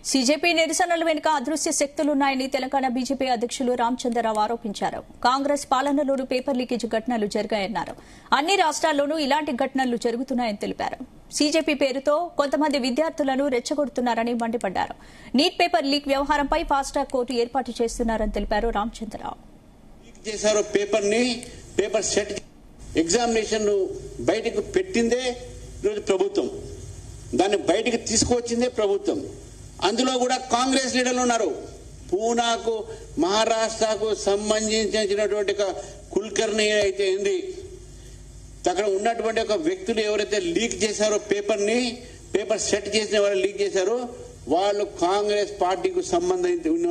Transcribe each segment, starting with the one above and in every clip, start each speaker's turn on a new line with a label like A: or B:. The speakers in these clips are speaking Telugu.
A: సీజేపీ నిరసనల వెనుక అదృశ్య శక్తులున్నాయని తెలంగాణ బీజేపీ అధ్యక్షులు రామచంద్రరావు ఆరోపించారు. కాంగ్రెస్ పాలనలోనూ పేపర్ లీకేజ్ ఘటనలు జరిగాయన్నారు. అన్ని రాష్ట్రాల్లోనూ ఇలాంటి ఘటనలు జరుగుతున్నాయని తెలిపారు. సీజేపీ పేరుతో కొంతమంది విద్యార్థులను రెచ్చగొడుతున్నారని మండిపడ్డారు. నీట్ పేపర్ లీక్ వ్యవహారంపై ఫాస్ట్ ట్రాక్ కోర్టు ఏర్పాటు చేస్తున్నారని తెలిపారు రామచంద్రరావు.
B: పేపర్ సెట్ ఎగ్జామినేషన్ బయటకు పెట్టిందే ఈరోజు ప్రభుత్వం, దాన్ని బయటకు తీసుకువచ్చిందే ప్రభుత్వం. అందులో కూడా కాంగ్రెస్ లీడర్లు ఉన్నారు. పూనాకు మహారాష్ట్రకు సంబంధించినటువంటి కుల్కర్ణి అయితే ఏంది, అక్కడ ఉన్నటువంటి ఒక వ్యక్తులు ఎవరైతే లీక్ చేశారో పేపర్ సెట్ చేసిన వాళ్ళు లీక్ చేశారో వాళ్ళు కాంగ్రెస్ పార్టీకి సంబంధించి ఉన్న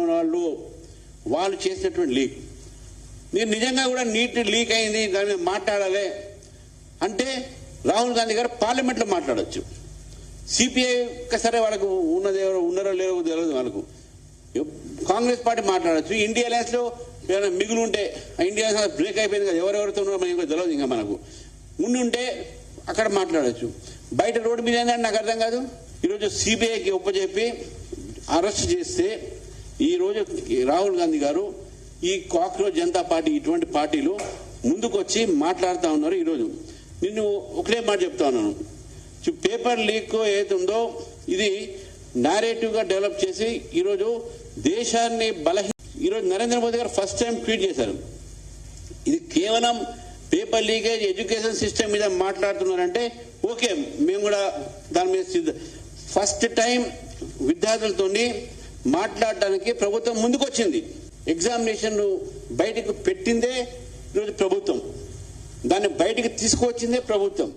B: వాళ్ళు చేసినటువంటి లీక్. మీరు నిజంగా కూడా నీట్ లీక్ అయింది, దాని మీద మాట్లాడాలి అంటే రాహుల్ గాంధీ గారు పార్లమెంట్లో మాట్లాడచ్చు. సిపిఐ సరే వాళ్ళకు ఉన్నది ఎవరో ఉన్నారో లేదో తెలియదు, వాళ్ళకు కాంగ్రెస్ పార్టీ మాట్లాడచ్చు. ఇండియా అలయన్స్ లో ఏమైనా మిగులు ఉంటే ఇండియా బ్రేక్ అయిపోయింది కదా, ఎవరెవరితో ఉన్నారో మనకి తెలియదు, ఇంకా మనకు ఉంటే అక్కడ మాట్లాడచ్చు. బయట రోడ్డు మీద ఏంటంటే నాకు అర్థం కాదు. ఈరోజు సిబిఐకి ఒప్పచెప్పి అరెస్ట్ చేస్తే ఈరోజు రాహుల్ గాంధీ గారు ఈ కాక్రోచ్ జనతా పార్టీ ఇటువంటి పార్టీలు ముందుకు వచ్చి మాట్లాడుతూ ఉన్నారు. ఈరోజు నిన్ను ఒకటే మాట చెప్తా ఉన్నాను, పేపర్ లీక్ ఏదైతుందో ఇది నారేటివ్ గా డెవలప్ చేసి ఈరోజు దేశాన్ని ఈరోజు నరేంద్ర మోదీ గారు ఫస్ట్ టైం ట్వీట్ చేశారు. ఇది కేవలం పేపర్ లీకేజ్ ఎడ్యుకేషన్ సిస్టమ్ మీద మాట్లాడుతున్నారంటే ఓకే, మేము కూడా దాని మీద ఫస్ట్ టైం విద్యార్థులతో మాట్లాడటానికి ప్రభుత్వం ముందుకు వచ్చింది. ఎగ్జామినేషన్ బయటకు పెట్టిందే ఈరోజు ప్రభుత్వం, దాన్ని బయటకు తీసుకువచ్చిందే ప్రభుత్వం.